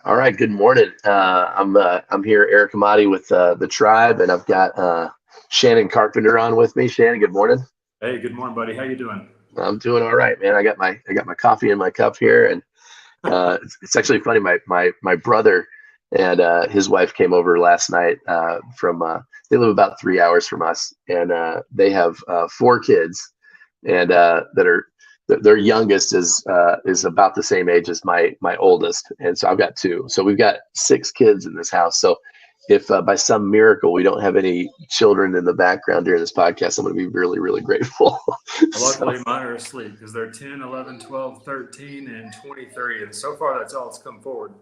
All right, good morning. I'm here, Eric Amati with the tribe, and I've got Shannon Carpenter on with me. Shannon, good morning. Hey, good morning, buddy. How you doing? I'm doing all right, man. I got my coffee in my cup here, and it's actually funny. My brother and his wife came over last night from. They live about 3 hours from us, and they have four kids, and that are their youngest is about the same age as my oldest, and so I've got two. So we've got six kids in this house. So if by some miracle we don't have any children in the background during this podcast, I'm going to be really, really grateful. Luckily, mine are asleep because they're 10, 11, 12, 13, and 23. And so far, that's all that's come forward.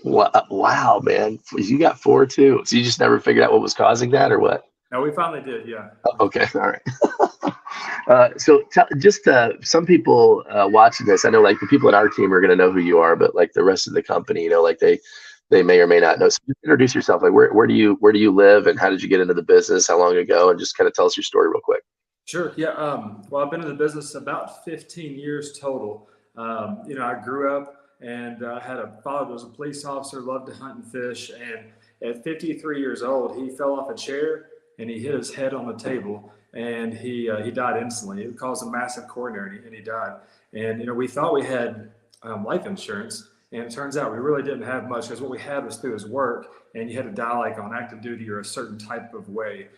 Wow, man. You got four too. So you just never figured out what was causing that or what? No, we finally did, yeah. Okay, all right. Some people watching this, I know like the people at our team are going to know who you are, but like the rest of the company, like they may or may not know. So just introduce yourself. Like where do you live, and how did you get into the business? How long ago? And just kind of tell us your story real quick. Sure, yeah. Well, I've been in the business about 15 years total. I grew up and had a father who was a police officer, loved to hunt and fish. And at 53 years old, he fell off a chair and he hit his head on the table, and he died instantly. It caused a massive coronary, and he died. And we thought we had life insurance, and it turns out we really didn't have much, because what we had was through his work, and you had to die like on active duty or a certain type of way.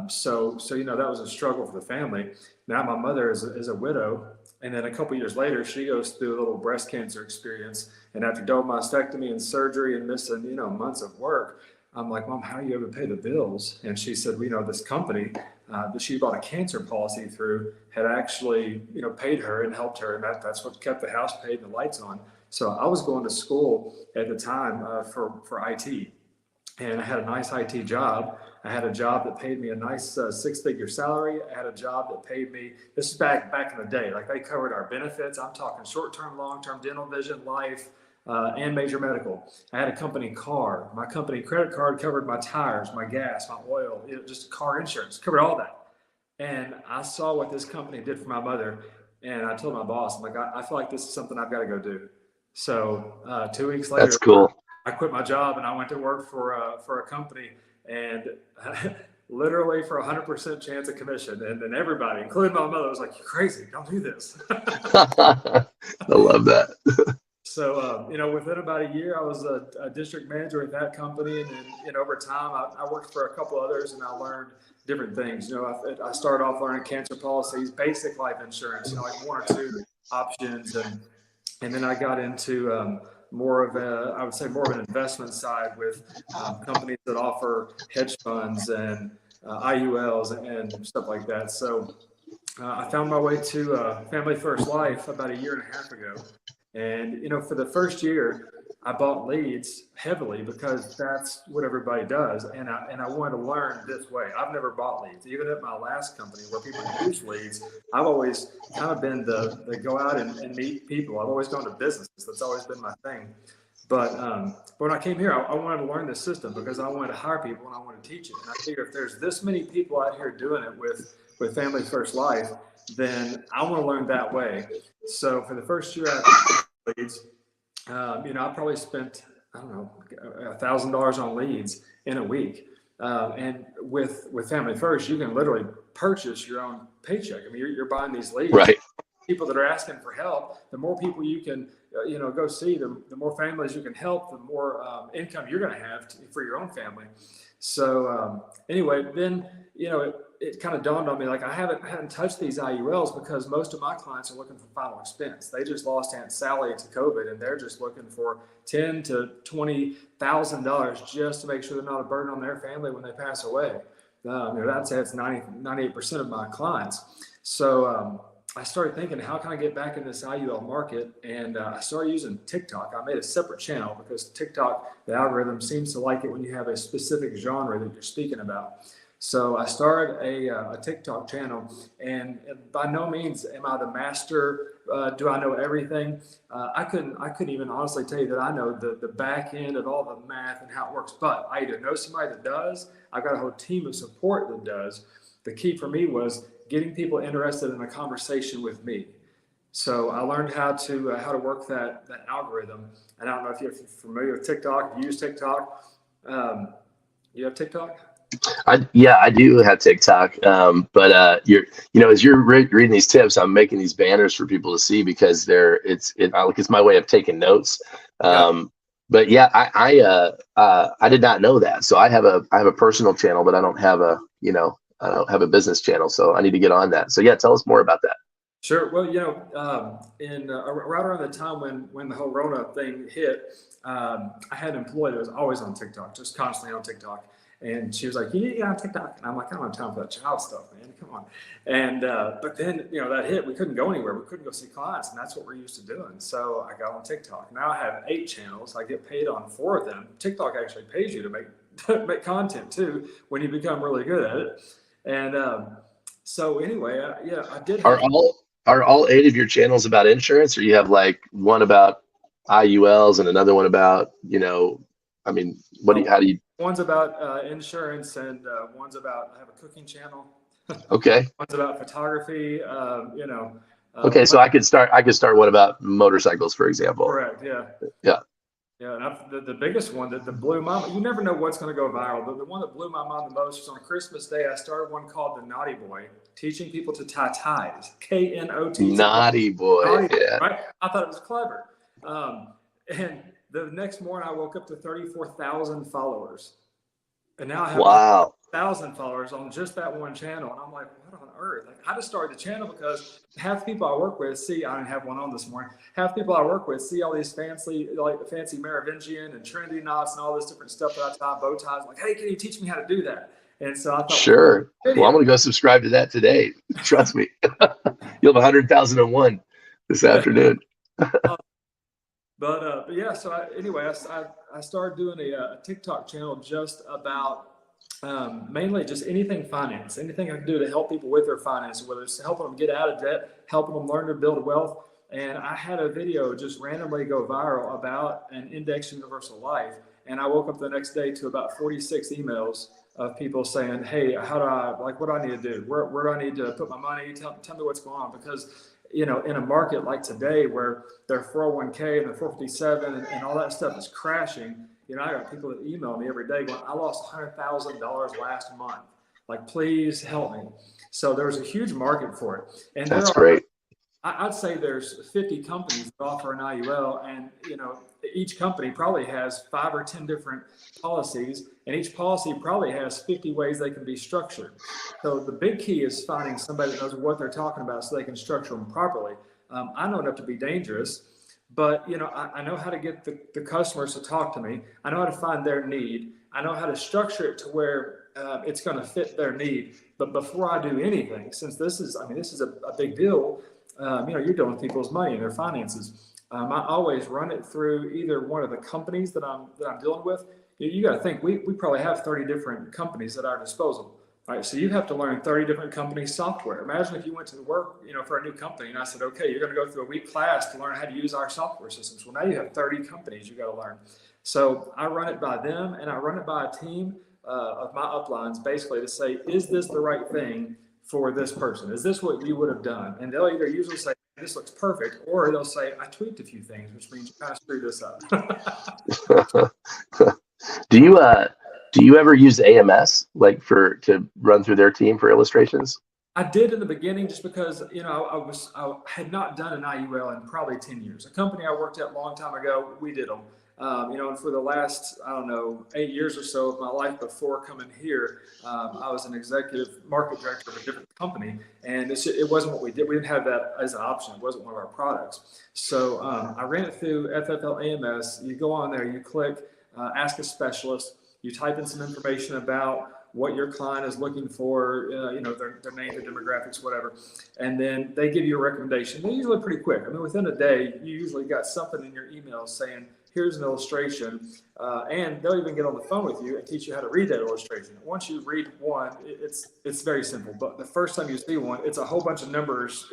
So that was a struggle for the family. Now my mother is a widow, and then a couple years later she goes through a little breast cancer experience, and after double mastectomy and surgery and missing months of work, I'm like, Mom, how do you ever pay the bills? And she said, this company that she bought a cancer policy through had actually paid her and helped her, and that's what kept the house paid and the lights on. So I was going to school at the time for IT, and I had a nice IT job. I had a job that paid me a nice six-figure salary. I had a job that paid me, this is back in the day, like they covered our benefits. I'm talking short-term, long-term, dental, vision, life, and major medical. I had a company car. My company credit card covered my tires, my gas, my oil, just car insurance, covered all that. And I saw what this company did for my mother, and I told my boss, I'm like, I feel like this is something I've got to go do. So 2 weeks later, That's cool. I quit my job and I went to work for a company, and literally for 100% chance of commission. And then everybody, including my mother, was like, "You're crazy! Don't do this." I love that. So, within about a year, I was a district manager at that company, and then over time, I worked for a couple others, and I learned different things. I started off learning cancer policies, basic life insurance, like one or two options, and then I got into more of an investment side with companies that offer hedge funds and IULs and stuff like that. So I found my way to Family First Life about a year and a half ago. And, for the first year, I bought leads heavily because that's what everybody does. And I wanted to learn this way. I've never bought leads. Even at my last company where people use leads, I've always kind of been the go out and meet people. I've always gone to businesses. That's always been my thing. But when I came here, I wanted to learn this system because I wanted to hire people and I wanted to teach it. And I figure if there's this many people out here doing it with Family First Life, then I want to learn that way. So for the first year I leads, I probably spent, $1,000 on leads in a week. And with Family First, you can literally purchase your own paycheck. I mean, you're buying these leads. Right. People that are asking for help, the more people you can, go see, the more families you can help, the more income you're going to have for your own family. So anyway, then, it kind of dawned on me, like I hadn't touched these IULs because most of my clients are looking for final expense. They just lost Aunt Sally to COVID, and they're just looking for $10,000 to $20,000 just to make sure they're not a burden on their family when they pass away. That's 98% of my clients. So I started thinking, how can I get back in this IUL market? And I started using TikTok. I made a separate channel because TikTok, the algorithm seems to like it when you have a specific genre that you're speaking about. So I started a TikTok channel, and by no means am I the master. Do I know everything? I couldn't even honestly tell you that I know the back end of all the math and how it works. But I either know somebody that does, I've got a whole team of support that does. The key for me was getting people interested in a conversation with me. So I learned how to work that algorithm. And I don't know if you're familiar with TikTok. If you use TikTok. You have TikTok? I do have TikTok. But as you're reading these tips, I'm making these banners for people to see because it's my way of taking notes. Yeah. But yeah, I did not know that. So I have a personal channel, but I don't have a business channel. So I need to get on that. So yeah, tell us more about that. Sure. Well, in right around the time when the whole Rona thing hit, I had an employee that was always on TikTok, just constantly on TikTok. And she was like, "You need to get on TikTok." And I'm like, "I don't have time for that child stuff, man. Come on." And but then that hit. We couldn't go anywhere. We couldn't go see clients, and that's what we're used to doing. So I got on TikTok. Now I have 8 channels. I get paid on 4 of them. TikTok actually pays you to make content too when you become really good at it. And so anyway, I did. Are all 8 of your channels about insurance, or you have like one about IULs and another one about, how do you? One's about insurance, and one's about, I have a cooking channel. Okay. One's about photography. Okay, so I could start one about motorcycles, for example. Correct. Yeah. Yeah. Yeah, and the biggest one that blew my mind, you never know what's going to go viral, but the one that blew my mind the most was on Christmas Day. I started one called The Naughty Boy, teaching people to tie ties. KNOT. Naughty Boy. Naughty Boy, Yeah. right? I thought it was clever. And the next morning I woke up to 34,000 followers. And now I have 1,000 followers on just that one channel. And I'm like, what on earth? Like, I just started the channel because half the people I work with see, I didn't have one on this morning. Half the people I work with see all these fancy Merovingian and Trinity knots and all this different stuff that I tie, bow ties. I'm like, hey, can you teach me how to do that? And so I thought, sure. Well, I'm going to go subscribe to that today. Trust me. You'll have 100,001 this afternoon. But yeah, so I started doing a TikTok channel just about mainly just anything finance, anything I can do to help people with their finances, whether it's helping them get out of debt, helping them learn to build wealth. And I had a video just randomly go viral about an indexed universal life. And I woke up the next day to about 46 emails of people saying, hey, what do I need to do? Where do I need to put my money? Tell me what's going on. Because in a market like today where their 401k and their 457 and all that stuff is crashing, I got people that email me every day going, I lost $100,000 last month. Like, please help me. So there's a huge market for it. And that's great. I'd say there's 50 companies that offer an IUL, and each company probably has 5 or 10 different policies, and each policy probably has 50 ways they can be structured. So the big key is finding somebody that knows what they're talking about so they can structure them properly. I know enough to be dangerous, but I know how to get the customers to talk to me. I know how to find their need. I know how to structure it to where it's going to fit their need. But before I do anything, since this is a big deal, you're dealing with people's money and their finances. I always run it through either one of the companies that I'm dealing with. You got to think we probably have 30 different companies at our disposal. All right, so you have to learn 30 different companies' software. Imagine if you went to work, for a new company, and I said, okay, you're going to go through a week class to learn how to use our software systems. Well, now you have 30 companies you got to learn. So I run it by them, and I run it by a team of my uplines, basically to say, is this the right thing for this person? Is this what you would have done? And they'll either usually say, this looks perfect, or they'll say, I tweaked a few things, which means you kind of screwed this up. Do you ever use AMS to run through their team for illustrations? I did in the beginning, just because I had not done an IUL in probably 10 years. A company I worked at a long time ago, we did them. And for the last 8 years or so of my life before coming here, I was an executive market director of a different company, and it wasn't what we did. We didn't have that as an option. It wasn't one of our products. So I ran it through FFL AMS. You go on there, you click Ask a Specialist. You type in some information about what your client is looking for, their name, their demographics, whatever. And then they give you a recommendation. They're usually pretty quick. Within a day, you usually got something in your email saying, here's an illustration. And they'll even get on the phone with you and teach you how to read that illustration. Once you read one, it's very simple. But the first time you see one, it's a whole bunch of numbers,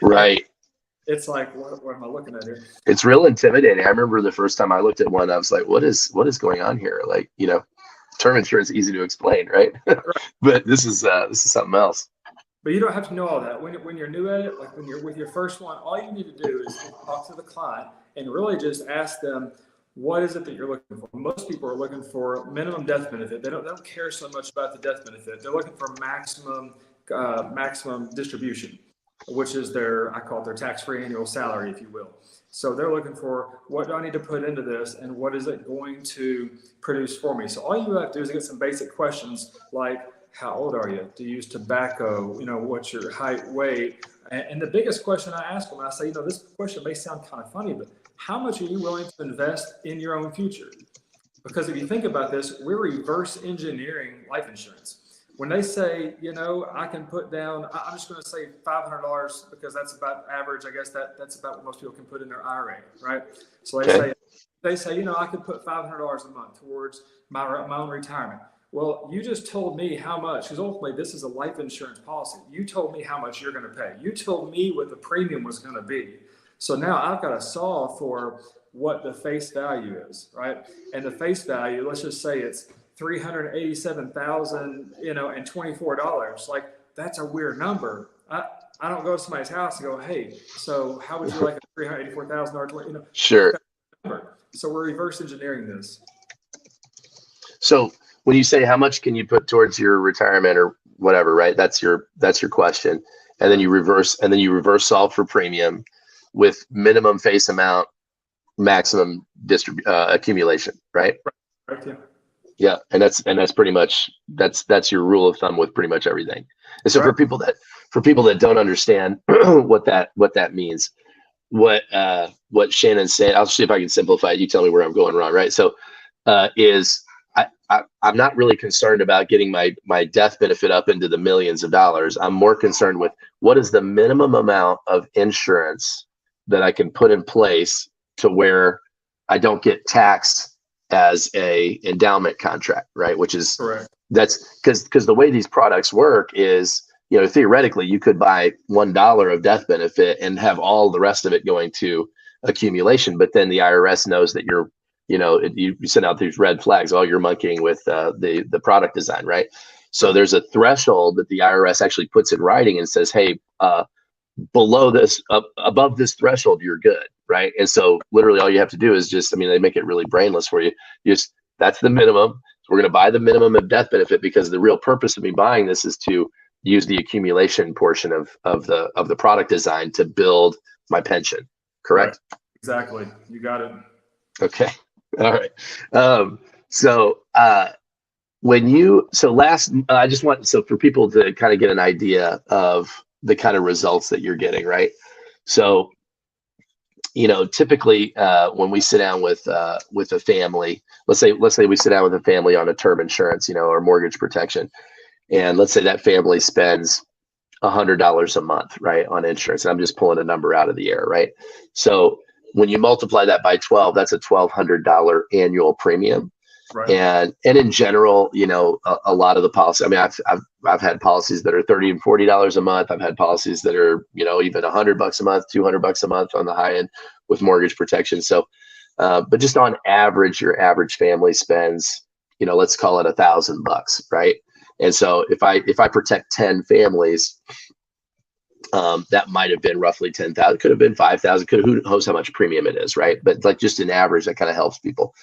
Right. It's like, what am I looking at here? It's real intimidating. I remember the first time I looked at one, I was like, what is going on here? Term insurance is easy to explain, right? But this is something else. But you don't have to know all that. When you're new at it, like when you're with your first one, all you need to do is talk to the client and really just ask them, what is it that you're looking for? Most people are looking for minimum death benefit. They don't care so much about the death benefit. They're looking for maximum distribution, which is I call it their tax-free annual salary, if you will. So they're looking for, what do I need to put into this, and what is it going to produce for me? So all you have to do is get some basic questions like, how old are you? Do you use tobacco? What's your height, weight? And the biggest question I ask them, I say, this question may sound kind of funny, but how much are you willing to invest in your own future? Because if you think about this, we're reverse engineering life insurance. When they say, I can put down, I'm just going to say $500 because that's about average. I guess that's about what most people can put in their IRA, right? So they say, I could put $500 a month towards my own retirement. Well, you just told me how much, because ultimately this is a life insurance policy. You told me how much you're going to pay. You told me what the premium was going to be. So now I've got to solve for what the face value is, right? And the face value, let's just say it's $387,000, and $24. Like, that's a weird number. I don't go to somebody's house and go, hey, so how would you like a $384,000? Sure. So we're reverse engineering this. So when you say how much can you put towards your retirement or whatever, right? That's your question. And then you reverse solve for premium with minimum face amount, maximum accumulation, right? Right. Yeah. Yeah, and that's pretty much that's your rule of thumb with pretty much everything. And so Right. for people that don't understand what that means, what Shannon said, I'll see if I can simplify it. You tell me where I'm going wrong, right? So I'm not really concerned about getting my death benefit up into the millions of dollars. I'm more concerned with what is the minimum amount of insurance that I can put in place to where I don't get taxed as a endowment contract, right? Which is correct. That's because the way these products work is, theoretically you could buy $1 of death benefit and have all the rest of it going to accumulation, but then the IRS knows that you send out these red flags. Oh, you're monkeying with the product design, right? So there's a threshold that the IRS actually puts in writing and says, hey, below this, above this threshold, you're good, right? And so literally all you have to do is they make it really brainless for you. That's the minimum. So we're going to buy the minimum of death benefit because the real purpose of me buying this is to use the accumulation portion of the product design to build my pension. Correct? Right. Exactly. You got it. Okay. All right. So for people to kind of get an idea of the kind of results that you're getting, right? So, typically when we sit down with a family, let's say we sit down with a family on a term insurance, or mortgage protection, and let's say that family spends $100 a month, right, on insurance. And I'm just pulling a number out of the air, right? So when you multiply that by 12, that's a $1,200 annual premium. Right. And in general, a lot of the policy, I've had policies that are $30 and $40 a month. I've had policies that are, even $100 a month, $200 a month on the high end with mortgage protection. So, but just on average, your average family spends, let's call it $1,000, right? And so if I protect 10 families, that might have been roughly 10,000, could have been 5,000, who knows how much premium it is, right? But like just an average, that kind of helps people.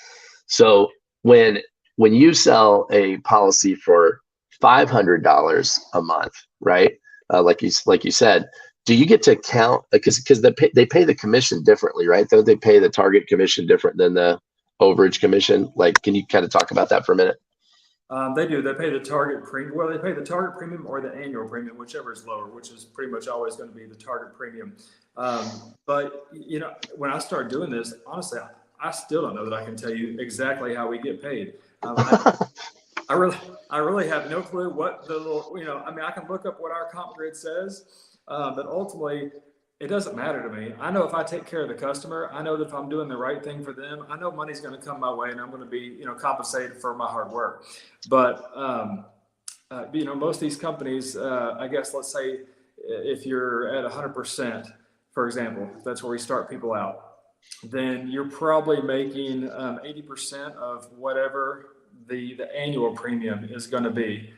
So when you sell a policy for $500 a month, right? Like you said, do you get to count, because they pay the commission differently, right? Don't they pay the target commission different than the overage commission? Like, can you kind of talk about that for a minute? They do. They pay the target premium. Well, they pay the target premium or the annual premium, whichever is lower, which is pretty much always going to be the target premium. But when I started doing this, honestly, I still don't know that I can tell you exactly how we get paid. I really have no clue what the little, I can look up what our comp grid says, but ultimately it doesn't matter to me. I know if I take care of the customer, I know that if I'm doing the right thing for them, I know money's going to come my way and I'm going to be, compensated for my hard work. But, most of these companies, I guess, let's say if you're at 100%, for example, that's where we start people out, then you're probably making 80% of whatever the annual premium is going to be.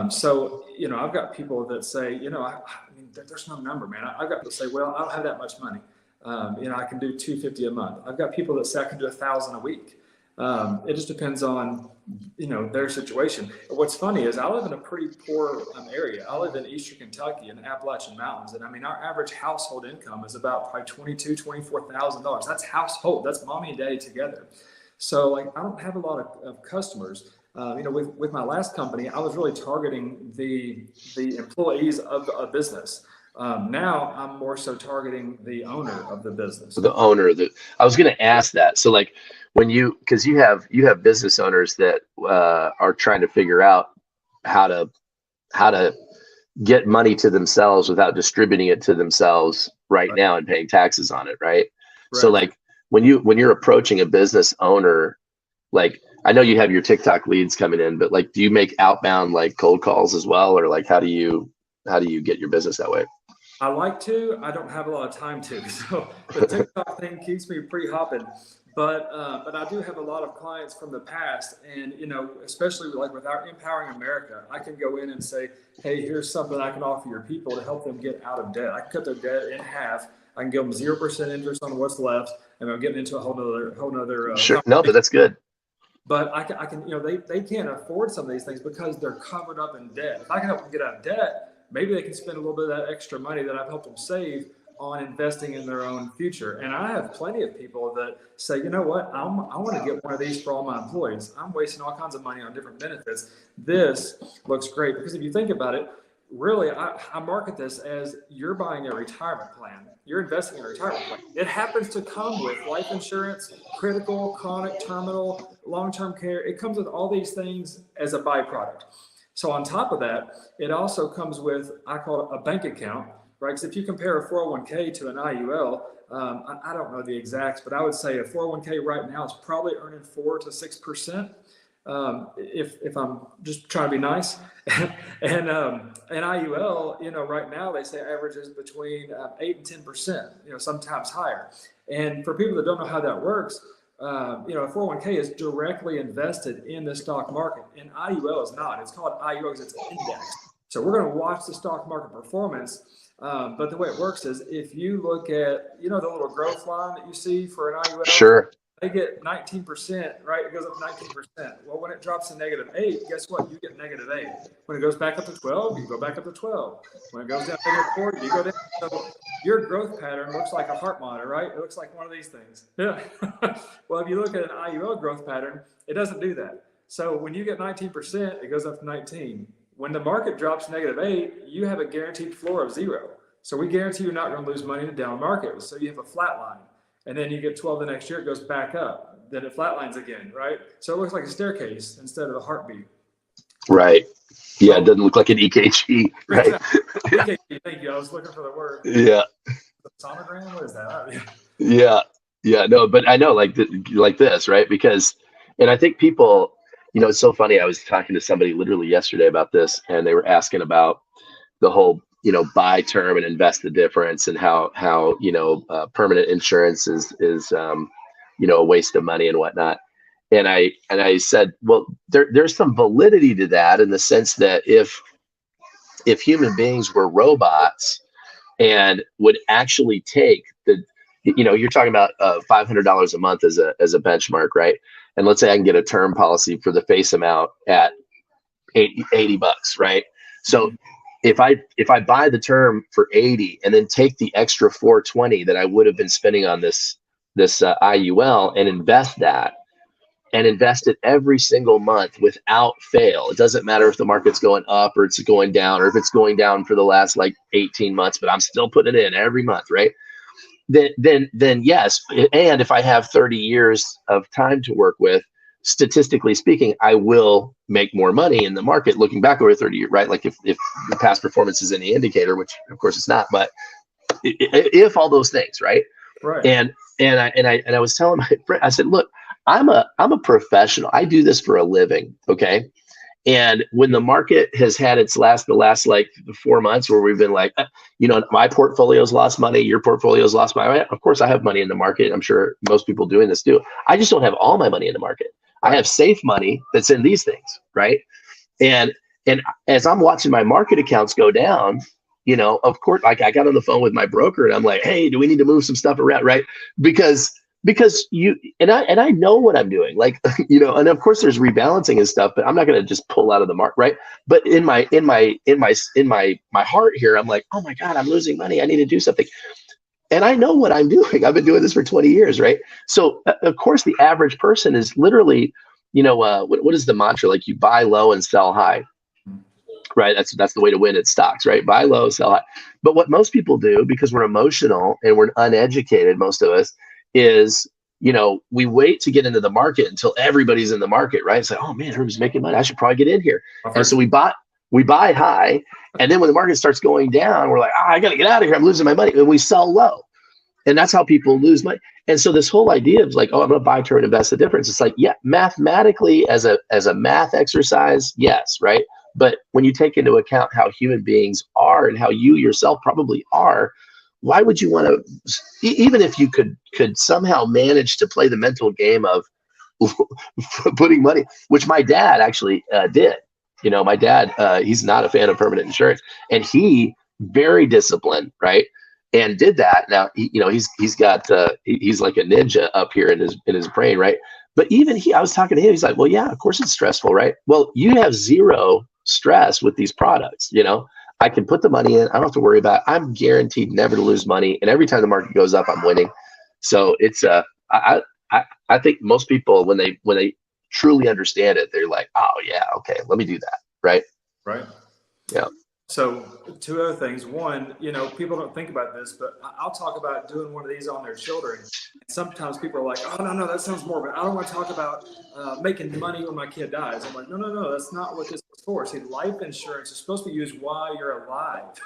So, I've got people that say, I mean, there's no number, man. I've got people say, well, I don't have that much money. I can do 250 a month. I've got people that say I can do 1,000 a week. It just depends on, their situation. What's funny is I live in a pretty poor area. I live in Eastern Kentucky in the Appalachian Mountains. And I mean, our average household income is about probably $24,000. That's household. That's mommy and daddy together. So like, I don't have a lot of customers. With my last company, I was really targeting the employees of a business. Now I'm more so targeting the owner of the business. The owner I was going to ask that. So like because you have business owners that are trying to figure out how to get money to themselves without distributing it to themselves right now and paying taxes on it. Right. So like when you're approaching a business owner, like, I know you have your TikTok leads coming in, but like, do you make outbound like cold calls as well? Or like, how do you get your business that way? I like to, I don't have a lot of time to. So the TikTok thing keeps me pretty hopping, but I do have a lot of clients from the past, and, especially like with our Empowering America, I can go in and say, hey, here's something I can offer your people to help them get out of debt. I can cut their debt in half. I can give them 0% interest on what's left, and I'm getting into a whole nother sure. No, but that's good. But I can, they can't afford some of these things because they're covered up in debt. If I can help them get out of debt, maybe they can spend a little bit of that extra money that I've helped them save on investing in their own future. And I have plenty of people that say, you know what, I want to get one of these for all my employees. I'm wasting all kinds of money on different benefits. This looks great, because if you think about it, really, I market this as you're buying a retirement plan. You're investing in a retirement plan. It happens to come with life insurance, critical, chronic, terminal, long-term care. It comes with all these things as a byproduct. So on top of that, it also comes with, I call it a bank account, right? Because if you compare a 401k to an IUL, I don't know the exacts, but I would say a 401k right now is probably earning 4 to 6%. If I'm just trying to be nice. and an IUL, right now they say averages between 8 and 10%, sometimes higher. And for people that don't know how that works, a 401k is directly invested in the stock market, and IUL is not. It's called IUL because it's an index. So we're going to watch the stock market performance. But the way it works is, if you look at, the little growth line that you see for an IUL, sure, they get 19%, right? It goes up 19%. Well, when it drops to -8, guess what? You get -8. When it goes back up to 12, you go back up to 12. When it goes down to -4, you go down. So your growth pattern looks like a heart monitor, right? It looks like one of these things. Yeah. Well, if you look at an IUL growth pattern, it doesn't do that. So when you get 19%, it goes up to 19. When the market drops -8, you have a guaranteed floor of 0. So we guarantee you're not going to lose money in a down market. So you have a flat line. And then you get 12 the next year, it goes back up. Then it flatlines again, right? So it looks like a staircase instead of a heartbeat. Right. Yeah, it doesn't look like an EKG, right? Exactly. EKG, thank you. I was looking for the word. Yeah. Sonogram? What is that? Yeah. Yeah, no, but I know like this, right? Because, and I think people, it's so funny. I was talking to somebody literally yesterday about this, and they were asking about the whole, buy term and invest the difference, and how permanent insurance is a waste of money and whatnot. And I said, well, there's some validity to that, in the sense that if human beings were robots and would actually take you're talking about $500 a month as a benchmark, right? And let's say I can get a term policy for the face amount at $80, right? So if I buy the term for 80 and then take the extra 420 that I would have been spending on this IUL and invest it every single month without fail. It doesn't matter if the market's going up or it's going down, or if it's going down for the last like 18 months, but I'm still putting it in every month, right? Then yes. And if I have 30 years of time to work with, statistically speaking, I will make more money in the market looking back over 30 years, right? Like if the past performance is any indicator, which of course it's not, but if all those things, right? Right. And I was telling my friend, I said, look, I'm a professional. I do this for a living. Okay. And when the market has had the last like 4 months where we've been like, my portfolio's lost money, your portfolio's lost money. Of course I have money in the market. I'm sure most people doing this do. I just don't have all my money in the market. I have safe money that's in these things, right? And And as I'm watching my market accounts go down, of course, like I got on the phone with my broker and I'm like, hey, do we need to move some stuff around? Right. Because you and I know what I'm doing, like, and of course there's rebalancing and stuff, but I'm not going to just pull out of the market. Right. But in my heart here, I'm like, oh my God, I'm losing money. I need to do something. And I know what I'm doing. I've been doing this for 20 years. Right. So of course the average person is literally, what is the mantra? Like, you buy low and sell high. Right. That's the way to win at stocks, right? Buy low, sell high. But what most people do, because we're emotional and we're uneducated, most of us, is, we wait to get into the market until everybody's in the market, right? It's like, oh man, everybody's making money, I should probably get in here. And so we buy high, and then when the market starts going down, we're like, I got to get out of here, I'm losing my money, and we sell low. And that's how people lose money. And so this whole idea of like, oh, I'm going to buy, turn, invest the difference. It's like, yeah, mathematically as a math exercise, yes, right? But when you take into account how human beings are and how you yourself probably are, why would you want to, even if you could somehow manage to play the mental game of putting money, which my dad actually did. My dad, he's not a fan of permanent insurance, and he very disciplined, right? And did that. Now, he's got he's like a ninja up here in his brain, right? But even I was talking to him, he's like, well, yeah, of course it's stressful, right? Well, you have zero stress with these products. I can put the money in, I don't have to worry about it. I'm guaranteed never to lose money, and every time the market goes up, I'm winning. So it's I think most people, when they truly understand it, they're like, oh yeah, okay, let me do that. Right. Yeah. So two other things. One, people don't think about this, but I'll talk about doing one of these on their children. Sometimes people are like, oh, no, that sounds morbid. I don't want to talk about making money when my kid dies. I'm like, no, that's not what this is for. See, life insurance is supposed to be used while you're alive.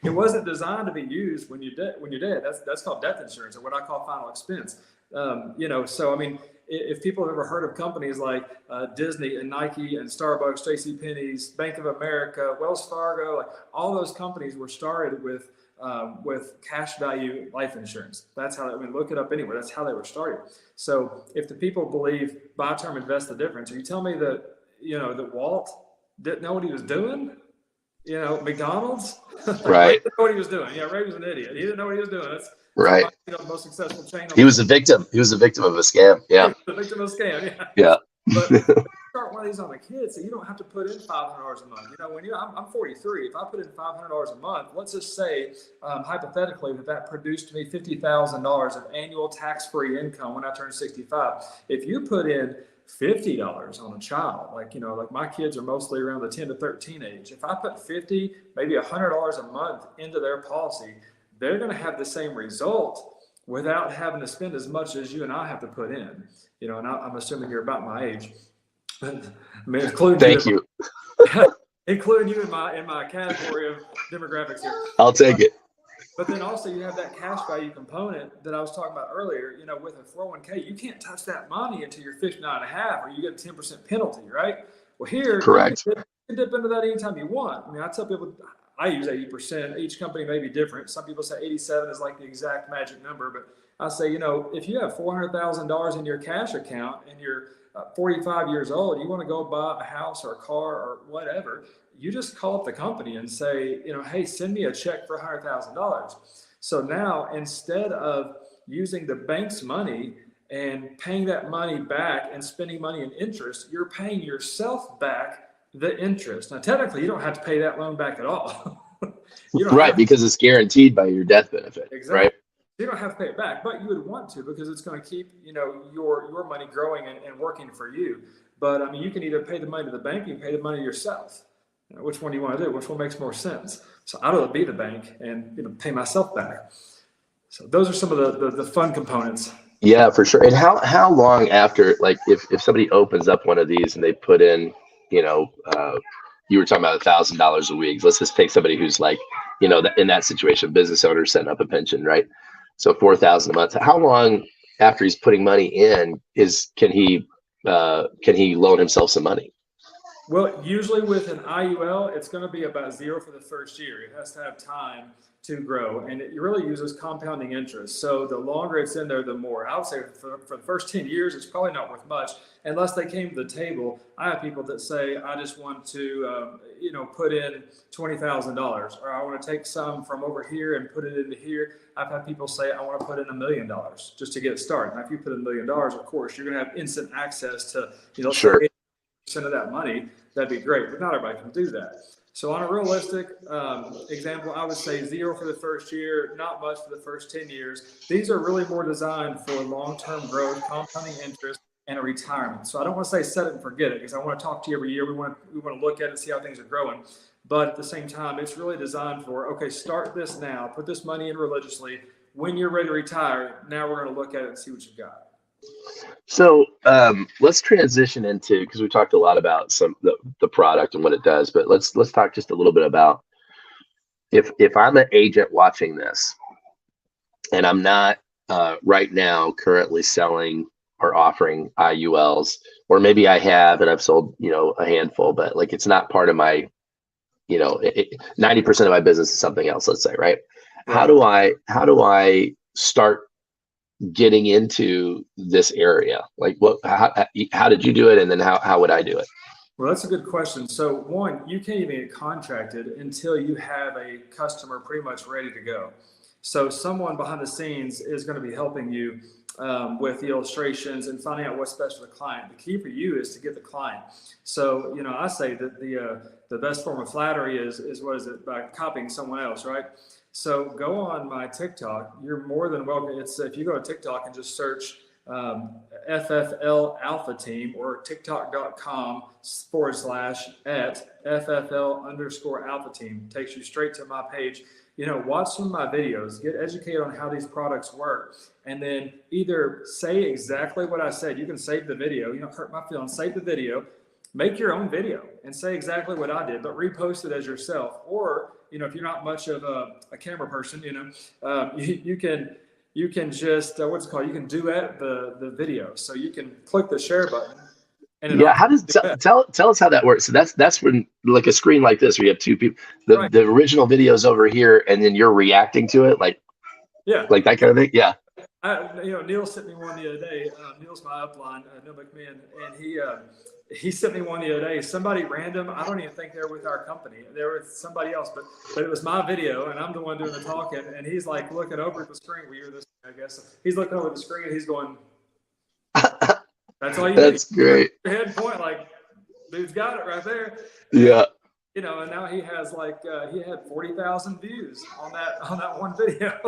It wasn't designed to be used when you're dead. That's called death insurance, or what I call final expense. So I mean, if people have ever heard of companies like Disney and Nike and Starbucks, JCPenney's, Bank of America, Wells Fargo, like all those companies were started with cash value life insurance. That's how, look it up anywhere. That's how they were started. So if the people believe buy term, invest the difference, are you telling me that, that Walt didn't know what he was doing? McDonald's, right? Didn't know what he was doing. Yeah, Ray was an idiot. He didn't know what he was doing. That's right. The most successful chain. He was a victim. He was a victim of a scam. Yeah. The victim of a scam. Yeah. But start one of these on the kids, so you don't have to put in $500 a month. I'm 43. If I put in $500 a month, let's just say hypothetically that produced me $50,000 of annual tax-free income when I turn 65. If you put in $50 on a child, like my kids are mostly around the 10 to 13 age. If I put $50, maybe $100 a month into their policy, they're going to have the same result without having to spend as much as you and I have to put in. And I'm assuming you're about my age. Including Thank you. Including you in my category of demographics here. I'll take it. But then also you have that cash value component that I was talking about earlier. With a 401k, you can't touch that money until you're 59.5, or you get a 10% penalty, right? Well, here, correct. You can dip into that anytime you want. I tell people, I use 80%. Each company may be different. Some people say 87 is like the exact magic number, but I say, if you have $400,000 in your cash account and you're 45 years old, you want to go buy a house or a car or whatever, you just call up the company and say, hey, send me a check for $100,000. So now, instead of using the bank's money and paying that money back and spending money in interest, you're paying yourself back the interest. Now, technically, you don't have to pay that loan back at all. Right, because it's guaranteed by your death benefit. Exactly. Right. You don't have to pay it back, but you would want to, because it's going to keep your money growing and working for you. But you can either pay the money to the bank, or you can pay the money to yourself. Which one do you want to do? Which one makes more sense? So I'd rather be the bank and pay myself back. So those are some of the fun components. Yeah, for sure. And how long after, like, if somebody opens up one of these and they put in, you were talking about $1,000 a week. Let's just take somebody who's like, in that situation, business owner setting up a pension, right? So $4,000 a month. How long after he's putting money in can he loan himself some money? Well, usually with an IUL, it's going to be about zero for the first year. It has to have time to grow, and it really uses compounding interest. So the longer it's in there, the more. I would say for the first 10 years, it's probably not worth much unless they came to the table. I have people that say, I just want to, put in $20,000, or I want to take some from over here and put it into here. I've had people say, I want to put in $1 million just to get started. Now, if you put in $1 million, of course, you're going to have instant access to, Sure. 80% of that money. That'd be great, but not everybody can do that. So on a realistic example, I would say 0 for the first year, not much for the first 10 years. These are really more designed for long-term growth, compounding interest, and a retirement. So I don't want to say set it and forget it, because I want to talk to you every year. We want to look at it and see how things are growing. But at the same time, it's really designed for, okay, start this now, put this money in religiously. When you're ready to retire, now we're going to look at it and see what you've got. So let's transition into, because we talked a lot about the product and what it does, but let's talk just a little bit about if I'm an agent watching this and I'm not right now currently selling or offering IULs, or maybe I have and I've sold a handful, but like it's not part of my 90% of my business is something else, let's say, right? How do I start getting into this area? Like how did you do it, and then how would I do it? Well, that's a good question. So one, you can't even get contracted until you have a customer pretty much ready to go. So someone behind the scenes is going to be helping you with the illustrations and finding out what's best for the client. The key for you is to get the client. So I say that the best form of flattery is by copying someone else, right? So go on my TikTok. You're more than welcome. If you go to TikTok and just search FFL Alpha Team, or TikTok.com/@FFL_Alpha Team, takes you straight to my page. Watch some of my videos, get educated on how these products work, and then either say exactly what I said. You can save the video. Hurt my feelings. Save the video. Make your own video and say exactly what I did, but repost it as yourself. Or if you're not much of a camera person, you can just what's it called? You can duet the video. So you can click the share button. And how does tell us how that works? So that's when, like, a screen like this where you have two people, the original video's over here, and then you're reacting to it, like that kind of thing. Yeah. Neil sent me one the other day. Neil's my upline, Neil McMahon, and he sent me one the other day. Somebody random, I don't even think they're with our company. They were with somebody else, but it was my video, and I'm the one doing the talking. And he's like looking over at the screen. We hear this, I guess. He's looking over the screen, and he's going, "That's all you need." That's great. Your head point, like, dude's got it right there. Yeah. And now he has he had 40,000 views on that one video.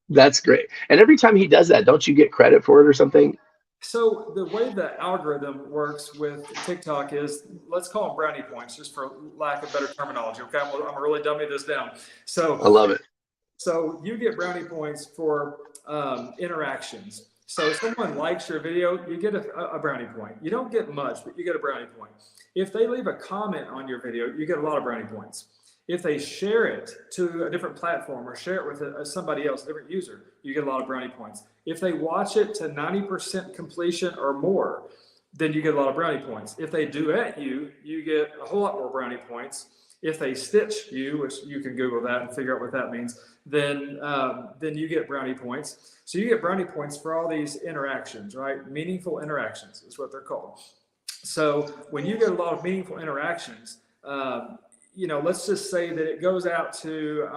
That's great. And every time he does that, don't you get credit for it or something? So the way the algorithm works with TikTok is, let's call them brownie points, just for lack of better terminology. Okay, I'm gonna really dummy this down. So I love it. So you get brownie points for interactions. So if someone likes your video, you get a brownie point. You don't get much, but you get a brownie point. If they leave a comment on your video, you get a lot of brownie points. If they share it to a different platform or share it with somebody else, a different user, you get a lot of brownie points. If they watch it to 90% completion or more, then you get a lot of brownie points. If they duet you, you get a whole lot more brownie points. If they stitch you, which you can Google that and figure out what that means, then you get brownie points. So you get brownie points for all these interactions, right? Meaningful interactions is what they're called. So when you get a lot of meaningful interactions, let's just say that it goes out to,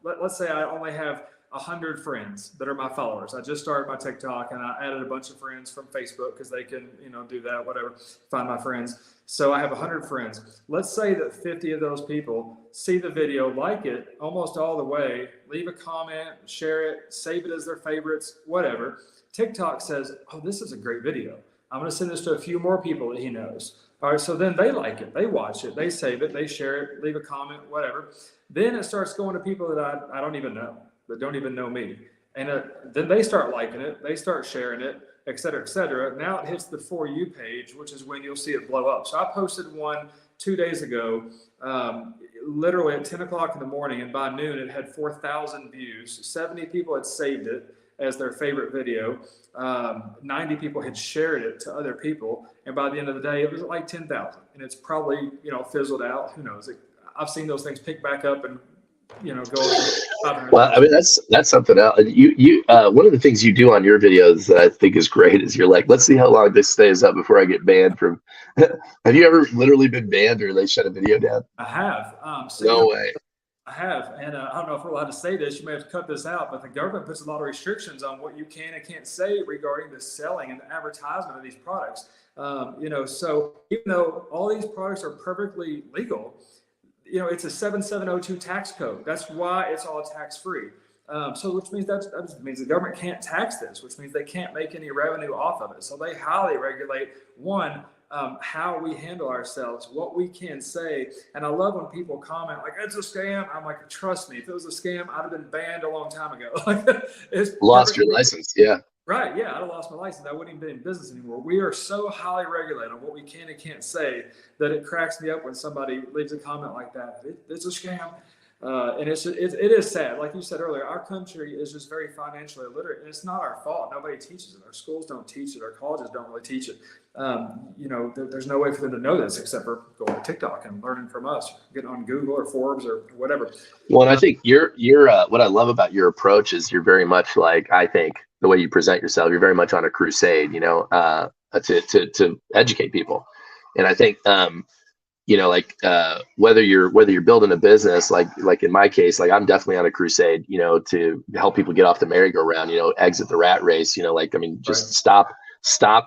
let's say I only have 100 friends that are my followers. I just started my TikTok and I added a bunch of friends from Facebook because they can, do that, whatever, find my friends. So I have 100 friends. Let's say that 50 of those people see the video, like it almost all the way, leave a comment, share it, save it as their favorites, whatever. TikTok says, oh, this is a great video. I'm going to send this to a few more people that he knows. All right, so then they like it, they watch it, they save it, they share it, leave a comment, whatever. Then it starts going to people that I don't even know, that don't even know me. And then they start liking it, they start sharing it, et cetera, et cetera. Now it hits the For You page, which is when you'll see it blow up. So I posted one 2 days ago, literally at 10 o'clock in the morning, and by noon it had 4,000 views. 70 people had saved it as their favorite video. 90 people had shared it to other people. And by the end of the day, it was like 10,000. And it's probably, fizzled out. Who knows? I've seen those things pick back up and going from Well, I 500,000. mean, that's something else. You one of the things you do on your videos that I think is great is you're like, let's see how long this stays up before I get banned from. Have you ever literally been banned or they shut a video down? I have. No way. I have, and I don't know if we're allowed to say this. You may have to cut this out, but the government puts a lot of restrictions on what you can and can't say regarding the selling and the advertisement of these products. So even though all these products are perfectly legal, it's a 7702 tax code. That's why it's all tax free. So which means that means the government can't tax this, which means they can't make any revenue off of it. So they highly regulate how we handle ourselves, what we can say. And I love when people comment like, it's a scam. I'm like, trust me, if it was a scam, I'd have been banned a long time ago. It's Lost your license. Yeah. Right. Yeah. I'd have lost my license. I wouldn't even be in business anymore. We are so highly regulated on what we can and can't say that it cracks me up when somebody leaves a comment like that. It's a scam. And it is sad. Like you said earlier, our country is just very financially illiterate, and it's not our fault. Nobody teaches it. Our schools don't teach it. Our colleges don't really teach it. There's no way for them to know this except for going to TikTok and learning from us, getting on Google or Forbes or whatever. Well, and I think you're what I love about your approach is you're very much like, I think the way you present yourself, you're very much on a crusade, to educate people. And I think, whether you're building a business, like in my case, like I'm definitely on a crusade, to help people get off the merry-go-round, exit the rat race, just Right. stop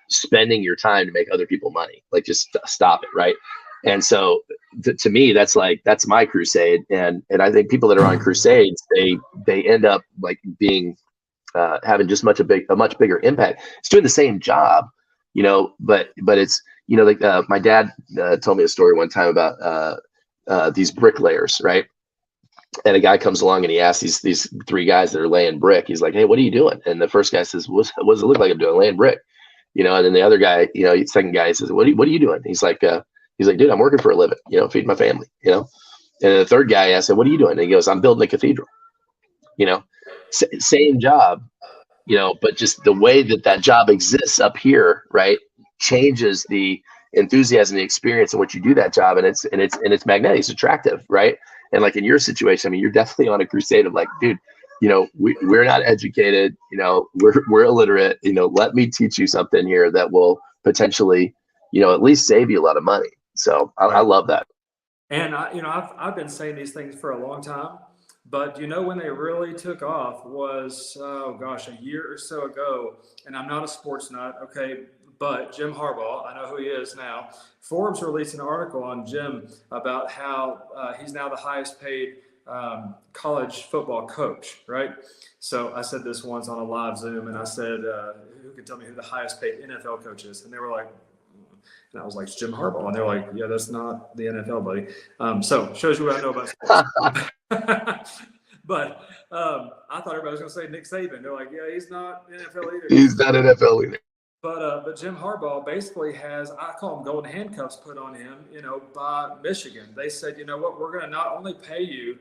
spending your time to make other people money. Like just stop it. Right. And so to me, that's my crusade. And I think people that are on crusades, they end up like being, having just a much bigger impact. It's doing the same job, but it's, my dad told me a story one time about these bricklayers, right? And a guy comes along and he asks these three guys that are laying brick. He's like, "Hey, what are you doing?" And the first guy says, what does it look like I'm doing? Laying brick, And then the other guy, second guy says, "What are you doing?" He's like, "Dude, I'm working for a living, feed my family, And then the third guy asked him, "What are you doing?" And he goes, "I'm building a cathedral." Same job, but just the way that job exists up here, right, changes the enthusiasm, the experience in which you do that job, and it's magnetic, it's attractive, right? And like in your situation, I mean, you're definitely on a crusade of like, dude, we're not educated, we're illiterate, let me teach you something here that will potentially, at least save you a lot of money. So I Right. love that. And I've been saying these things for a long time, but when they really took off was, oh gosh, a year or so ago. And I'm not a sports nut, okay, but Jim Harbaugh, I know who he is now. Forbes released an article on Jim about how he's now the highest paid college football coach, right? So I said this once on a live Zoom, and I said, who can tell me who the highest paid NFL coach is? And they were like, and I was like, it's Jim Harbaugh. And they're like, yeah, that's not the NFL, buddy. So shows you what I know about sports. But I thought everybody was going to say Nick Saban. They're like, yeah, he's not NFL either. He's not NFL either. But Jim Harbaugh basically has, I call them golden handcuffs put on him, by Michigan. They said, you know what, we're going to not only pay you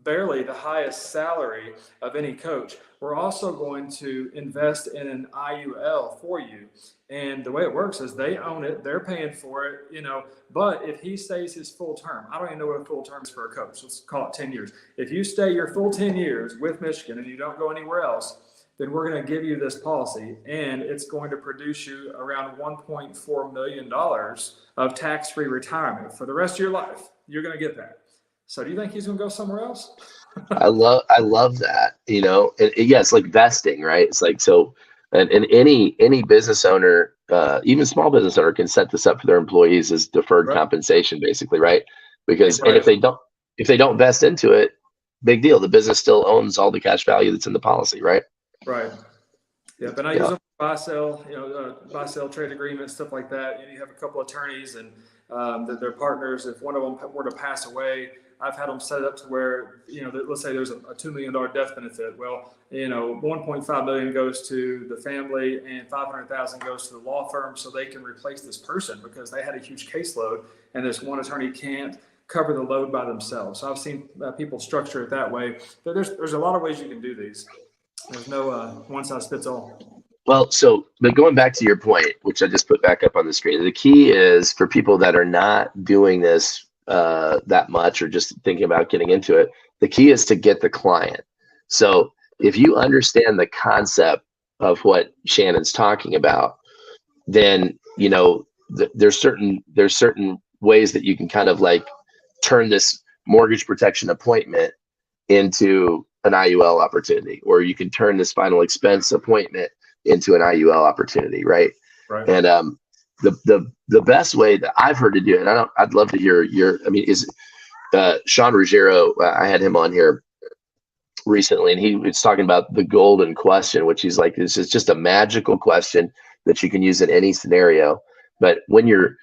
barely the highest salary of any coach, we're also going to invest in an IUL for you. And the way it works is they own it, they're paying for it, but if he stays his full term, I don't even know what a full term is for a coach. Let's call it 10 years. If you stay your full 10 years with Michigan and you don't go anywhere else, then we're going to give you this policy, and it's going to produce you around $1.4 million of tax-free retirement for the rest of your life. You're going to get that. So do you think he's going to go somewhere else? I love that, yeah, it's like vesting, right? It's like, so, and any business owner, even small business owner, can set this up for their employees as deferred compensation, basically, right? Because, and if they don't vest into it, big deal. The business still owns all the cash value that's in the policy, right? Right. Yeah, but I use them for buy sell trade agreements, stuff like that. You have a couple attorneys and they're partners. If one of them were to pass away, I've had them set it up to where, let's say there's a $2 million death benefit. Well, 1.5 million goes to the family and 500,000 goes to the law firm so they can replace this person because they had a huge caseload and this one attorney can't cover the load by themselves. So I've seen people structure it that way. But there's a lot of ways you can do these. There's no one size fits all. Well, but going back to your point, which I just put back up on the screen, the key is for people that are not doing this that much or just thinking about getting into it, The key is to get the client. So if you understand the concept of what Shannon's talking about, then, you know, there's certain ways that you can kind of like turn this mortgage protection appointment into an IUL opportunity, or you can turn this final expense appointment into an IUL opportunity, right? Right. And the best way that I've heard to do it, and I'd love to hear is Sean Ruggiero. I had him on here recently, and he was talking about the golden question, which he's like, this is just a magical question that you can use in any scenario. But when you're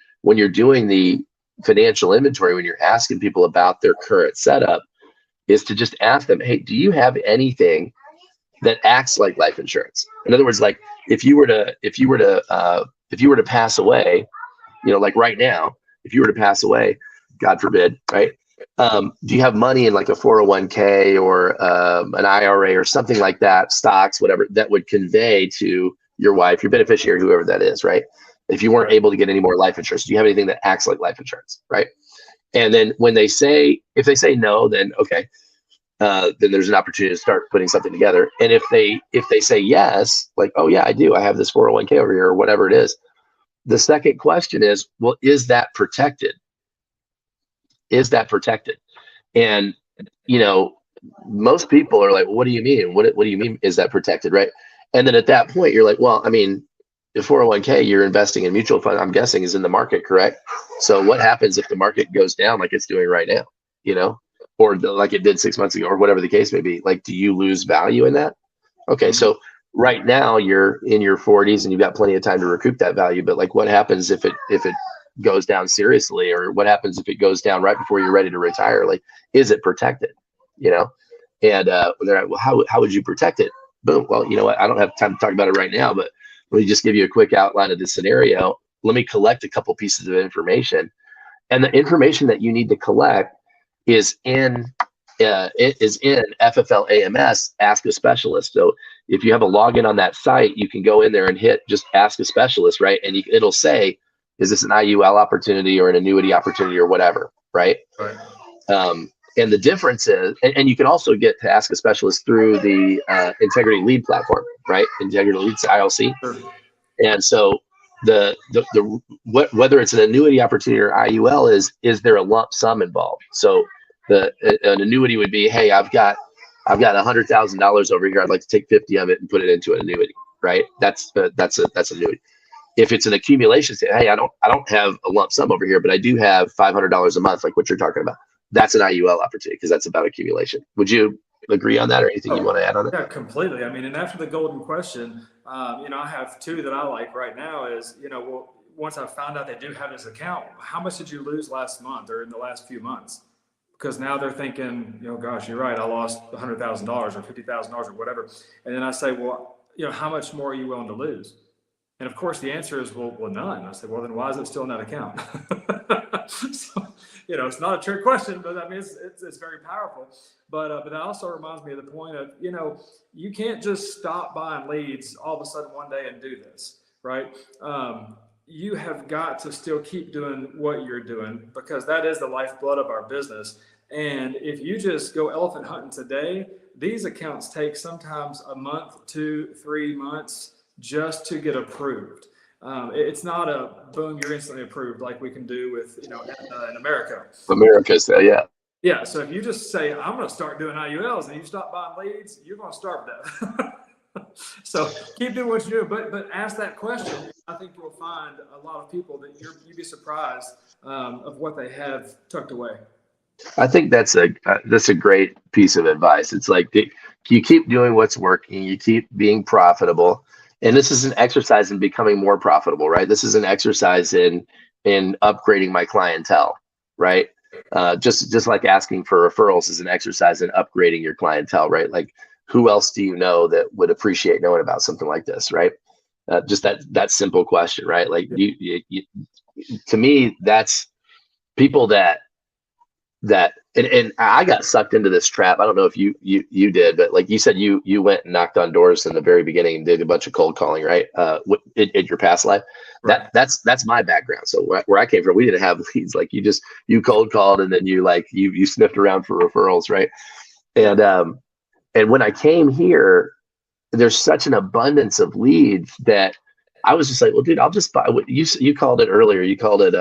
doing the financial inventory, when you're asking people about their current setup, is to just ask them, hey, do you have anything that acts like life insurance? In other words, like if you were to pass away, you know, like right now, if you were to pass away, God forbid, right? Do you have money in like a 401k or an IRA or something like that, stocks, whatever, that would convey to your wife, your beneficiary, whoever that is, right? If you weren't able to get any more life insurance, do you have anything that acts like life insurance, right? And then if they say no, then okay, then there's an opportunity to start putting something together. And if they say yes, like, oh yeah, I do, I have this 401k over here or whatever it is. The second question is, well, is that protected? Is that protected? And, you know, most people are like, well, what do you mean? What do you mean? Is that protected? Right. And then at that point, you're like, well, I mean, the 401k you're investing in mutual fund, I'm guessing, is in the market, correct? So what happens if the market goes down like it's doing right now, you know, or like it did 6 months ago, or whatever the case may be? Like, do you lose value in that? Okay. So right now you're in your 40s and you've got plenty of time to recoup that value. But like, what happens if it goes down seriously, or what happens if it goes down right before you're ready to retire? Like, is it protected? You know? And they're like, well, how would you protect it? Boom. Well, you know what? I don't have time to talk about it right now, but let me just give you a quick outline of the scenario. Let me collect a couple pieces of information. And the information that you need to collect is in FFL AMS, Ask a Specialist. So if you have a login on that site, you can go in there and hit just Ask a Specialist, right? And it'll say, is this an IUL opportunity or an annuity opportunity or whatever, right? Right. And the difference is, and you can also get to Ask a Specialist through the Integrity Lead platform, right? Integrity Lead's ILC. Sure. And so whether it's an annuity opportunity or IUL, is there a lump sum involved? So an annuity would be, hey, I've got $100,000 over here. I'd like to take 50 of it and put it into an annuity, right? That's annuity. If it's an accumulation, say, hey, I don't have a lump sum over here, but I do have $500 a month, like what you're talking about. That's an IUL opportunity because that's about accumulation. Would you agree on that, or anything you want to add on it? Yeah, completely. I mean, and after the golden question, you know, I have two that I like right now is, you know, well, once I found out they do have this account, how much did you lose last month or in the last few months? Because now they're thinking, you know, gosh, you're right, I lost $100,000 or $50,000 or whatever. And then I say, well, you know, how much more are you willing to lose? And of course, the answer is, well, none. I said, well, then why is it still in that account? So, you know, it's not a trick question, but I mean, it's very powerful. But that also reminds me of the point of, you know, you can't just stop buying leads all of a sudden one day and do this, right? You have got to still keep doing what you're doing, because that is the lifeblood of our business. And if you just go elephant hunting today, these accounts take sometimes a month, 2, 3 months just to get approved. It's not a boom, you're instantly approved like we can do with, you know, in America. America's there, yeah. Yeah. So if you just say, I'm going to start doing IULs, and you stop buying leads, you're going to starve to death. So keep doing what you do, but ask that question. I think you'll find a lot of people that you'd be surprised of what they have tucked away. I think that's a great piece of advice. It's like you keep doing what's working, you keep being profitable. And this is an exercise in becoming more profitable, right? This is an exercise in upgrading my clientele, right? Just like asking for referrals is an exercise in upgrading your clientele, right? Like, who else do you know that would appreciate knowing about something like this, right? Just that simple question, right? Like, you to me, that's people that and I got sucked into this trap. I don't know if you did, but like you said, you went and knocked on doors in the very beginning and did a bunch of cold calling, right? In your past life. Right. That's my background. So where I came from, we didn't have leads. Like you cold called, and then you sniffed around for referrals, right? Yeah. And when I came here, there's such an abundance of leads that I was just like, well, dude, I'll just buy what you called it earlier. You called it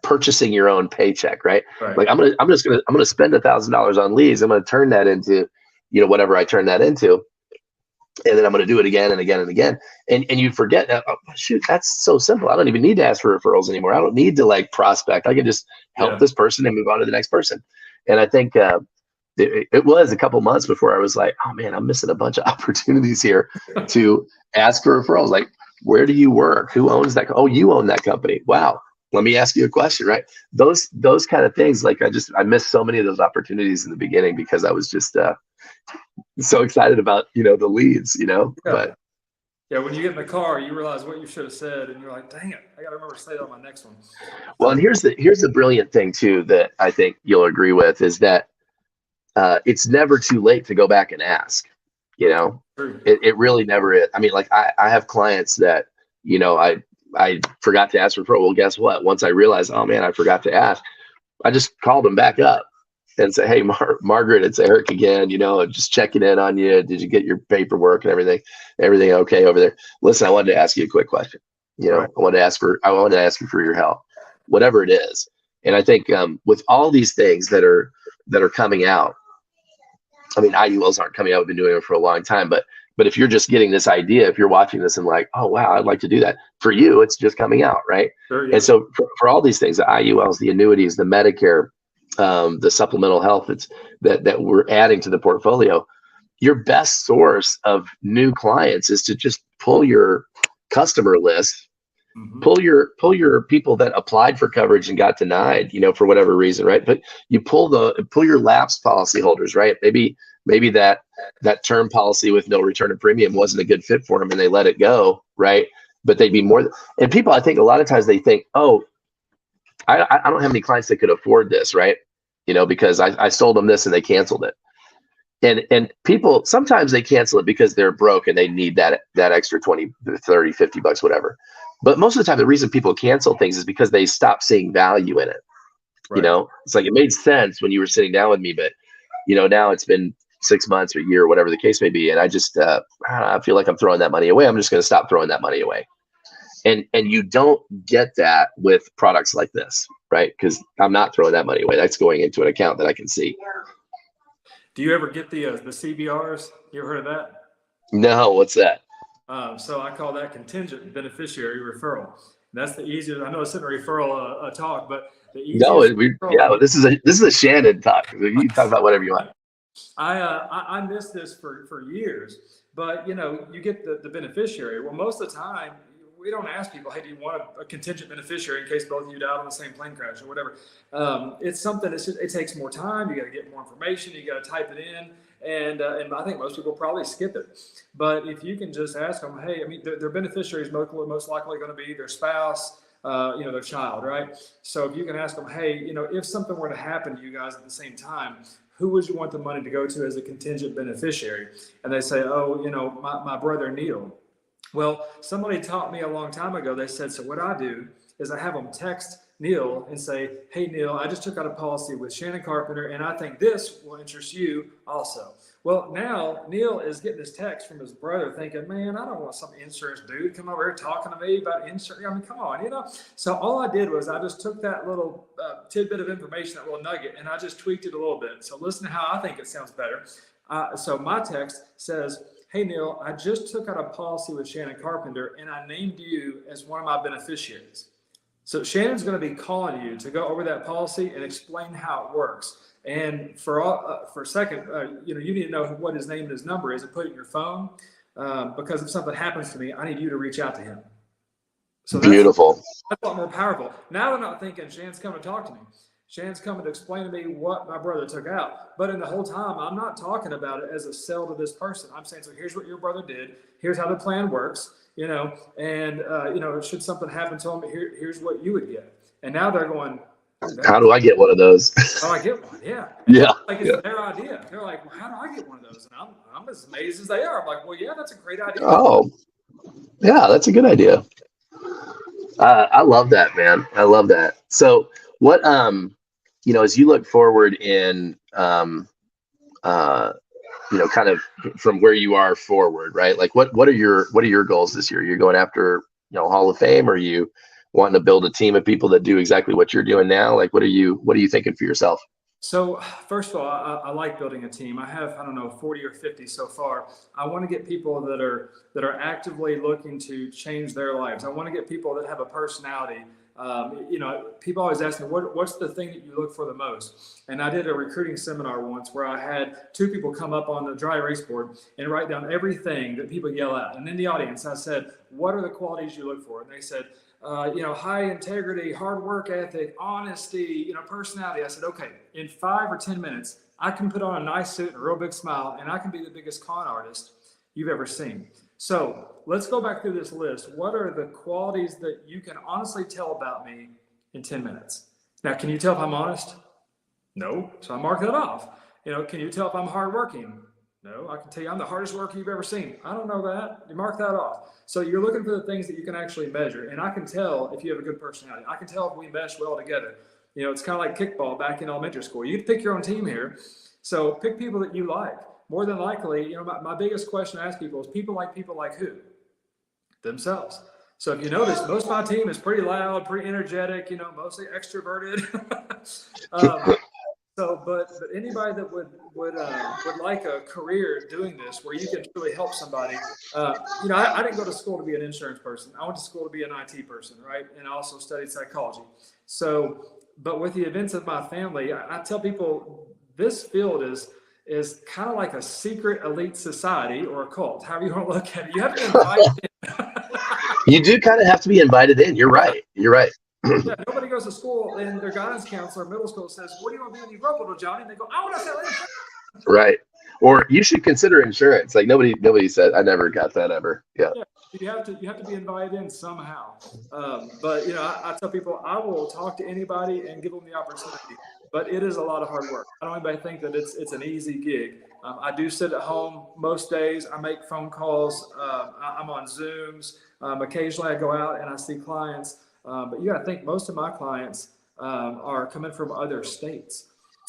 purchasing your own paycheck, right? Right. Like I'm gonna spend $1,000 on leads. I'm gonna turn that into, whatever I turn that into, and then I'm gonna do it again and again and again. And you forget that, oh, shoot, that's so simple. I don't even need to ask for referrals anymore. I don't need to like prospect. I can just help Yeah. this person and move on to the next person. And I think it was a couple months before I was like, oh man, I'm missing a bunch of opportunities here to ask for referrals. Like, where do you work? Who owns that? Oh, you own that company. Wow. Let me ask you a question, right? Those kind of things. Like I missed so many of those opportunities in the beginning because I was just so excited about, the leads, Yeah. but Yeah, when you get in the car, you realize what you should have said, and you're like, "Dang it, I got to remember to say that on my next one." well, and here's the brilliant thing too that I think you'll agree with is that it's never too late to go back and ask. True. It really never is. I mean, like I have clients that, I forgot to ask for referral. Well, guess what? Once I realized, oh man, I forgot to ask, I just called them back up and say, hey, Margaret, it's Eric again. Just checking in on you. Did you get your paperwork and everything? Everything okay over there? Listen, I wanted to ask you a quick question. Right. I wanted to ask you for your help, whatever it is. And I think with all these things that are coming out, I mean, IULs aren't coming out. We've been doing it for a long time, but if you're just getting this idea, if you're watching this and like, oh wow, I'd like to do that, for you, it's just coming out, right? Sure, yeah. And so for all these things, the IULs, the annuities, the Medicare, the supplemental health, it's that we're adding to the portfolio. Your best source of new clients is to just pull your customer list, Mm-hmm. pull your people that applied for coverage and got denied, for whatever reason, right? But you pull your lapsed policyholders, right? Maybe that term policy with no return of premium wasn't a good fit for them and they let it go, right? But they'd be more. And people, I think a lot of times they think, oh, I don't have any clients that could afford this, right? Because I sold them this and they canceled it. And people, sometimes they cancel it because they're broke and they need that extra 20, 30, 50 bucks, whatever. But most of the time, the reason people cancel things is because they stop seeing value in it. Right. It's like, it made sense when you were sitting down with me, but now it's been 6 months or a year, or whatever the case may be. And I just, I feel like I'm throwing that money away. I'm just going to stop throwing that money away. And you don't get that with products like this, right? Because I'm not throwing that money away. That's going into an account that I can see. Do you ever get the CBRs? You ever heard of that? No, what's that? So I call that contingent beneficiary referral. That's the easiest. I know it's in a referral talk, but the easiest. This is a Shannon talk. You can talk about whatever you want. I missed this for years, but you get the beneficiary. Well, most of the time we don't ask people, hey, do you want a contingent beneficiary in case both of you died on the same plane crash or whatever? It's something it takes more time. You got to get more information. You got to type it in. And I think most people probably skip it. But if you can just ask them, hey, I mean, their beneficiary is most likely going to be their spouse, their child, right? So if you can ask them, hey, if something were to happen to you guys at the same time, who would you want the money to go to as a contingent beneficiary? And they say, oh, my brother Neil. Well, somebody taught me a long time ago. They said, so what I do is I have them text Neil and say, hey, Neil, I just took out a policy with Shannon Carpenter, and I think this will interest you also. Well, now Neil is getting this text from his brother thinking, man, I don't want some insurance dude come over here talking to me about insurance. I mean, come on, So all I did was I just took that little tidbit of information, that little nugget, and I just tweaked it a little bit. So listen to how I think it sounds better. So my text says, hey, Neil, I just took out a policy with Shannon Carpenter, and I named you as one of my beneficiaries. So Shannon's going to be calling you to go over that policy and explain how it works. And for a second, you need to know what his name and his number is and put it in your phone, because if something happens to me, I need you to reach out to him. So beautiful. That's a lot more powerful. Now they're not thinking Shannon's coming to talk to me. Shannon's coming to explain to me what my brother took out. But in the whole time, I'm not talking about it as a sell to this person. I'm saying, so here's what your brother did. Here's how the plan works, and should something happen to him, here's what you would get. And now they're going, how do I get one of those? Oh, I get one, yeah. Yeah. It's their idea. They're like, well, how do I get one of those? And I'm as amazed as they are. I'm like, well, yeah, that's a great idea. Oh, yeah, that's a good idea. I love that, man. I love that. So what as you look forward in, uh, kind of from where you are forward, right? Like what are your goals this year? You're going after, Hall of Fame, or are you wanting to build a team of people that do exactly what you're doing now? Like, what are you thinking for yourself? So first of all, I like building a team. I have, I don't know, 40 or 50 so far. I want to get people that are actively looking to change their lives. I want to get people that have a personality. People always ask me, what's the thing that you look for the most? And I did a recruiting seminar once where I had two people come up on the dry erase board and write down everything that people yell out. And in the audience, I said, what are the qualities you look for? And they said, high integrity, hard work ethic, honesty, personality. I said, okay, in 5 or 10 minutes, I can put on a nice suit and a real big smile, and I can be the biggest con artist you've ever seen. So let's go back through this list. What are the qualities that you can honestly tell about me in 10 minutes? Now, can you tell if I'm honest? No. So I mark that off. Can you tell if I'm hardworking? No. I can tell you I'm the hardest worker you've ever seen. I don't know that. You mark that off. So you're looking for the things that you can actually measure. And I can tell if you have a good personality. I can tell if we mesh well together. It's kind of like kickball back in elementary school. You pick your own team here. So pick people that you like. More than likely, my biggest question I ask people is people like who? Themselves. So if you notice, most of my team is pretty loud, pretty energetic, mostly extroverted. But anybody that would like a career doing this, where you can really help somebody. I didn't go to school to be an insurance person. I went to school to be an IT person, right? And I also studied psychology. So, but with the events of my family, I tell people this field is kind of like a secret elite society or a cult, however you want to look at it. You have to invite in. You do kind of have to be invited in. You're right. Yeah, nobody goes to school and their guidance counselor in middle school says, what do you want to be when you grow up, little Johnny? And they go, I want to sell insurance. Right. Or you should consider insurance. Like nobody said, I never got that ever. Yeah. You have to be invited in somehow. But I tell people I will talk to anybody and give them the opportunity. But it is a lot of hard work. I don't want anybody think that it's an easy gig. I do sit at home most days. I make phone calls. I'm on Zooms. Occasionally I go out and I see clients. But you got to think most of my clients are coming from other states.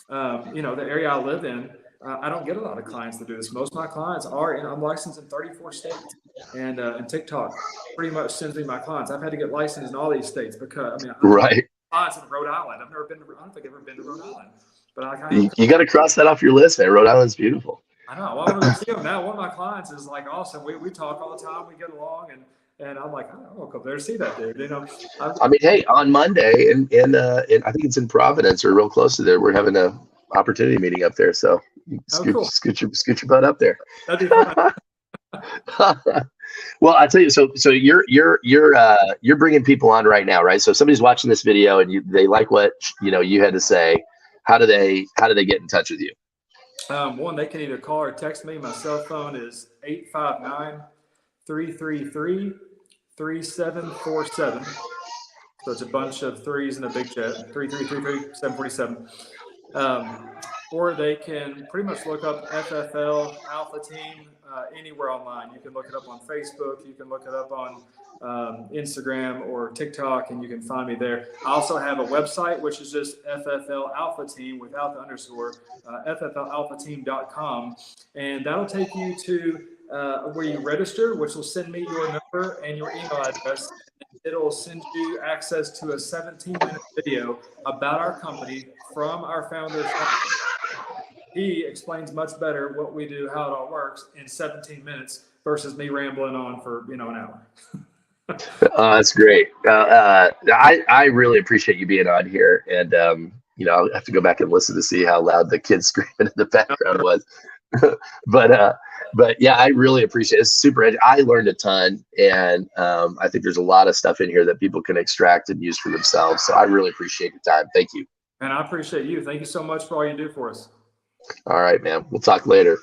The area I live in, I don't get a lot of clients that do this. Most of my clients I'm licensed in 34 states, and TikTok pretty much sends me my clients. I've had to get licensed in all these states because right. Clients in Rhode Island. I don't think I've ever been to Rhode Island, but you got to cross that off your list, man. Rhode Island's beautiful. I know. Well, I want to see them now. One of my clients is like awesome. We talk all the time. We get along, and I'm like, I'll come there to see that dude. Hey, on Monday, in I think it's in Providence or real close to there, we're having a opportunity meeting up there. So cool. scoot your butt up there. That'd be fun. Well, I tell you, so you're bringing people on right now, right? So if somebody's watching this video and they like what you had to say, how do they get in touch with you? One, they can either call or text me. My cell phone is 859-333-3747. So it's a bunch of threes in a big chat, 3333-747. Or they can pretty much look up FFL Alpha Team anywhere online. You can look it up on Facebook. You can look it up on Instagram or TikTok, and you can find me there. I also have a website, which is just FFL Alpha Team without the underscore, FFLAlphaTeam.com. And that'll take you to where you register, which will send me your number and your email address. It'll send you access to a 17-minute video about our company from our founder. He explains much better what we do, how it all works in 17 minutes versus me rambling on for an hour. That's great. I really appreciate you being on here, and I'll have to go back and listen to see how loud the kids screaming in the background was. But yeah, I really appreciate it. It's super. I learned a ton, and I think there's a lot of stuff in here that people can extract and use for themselves. So I really appreciate your time. Thank you. And I appreciate you. Thank you so much for all you do for us. All right, man. We'll talk later.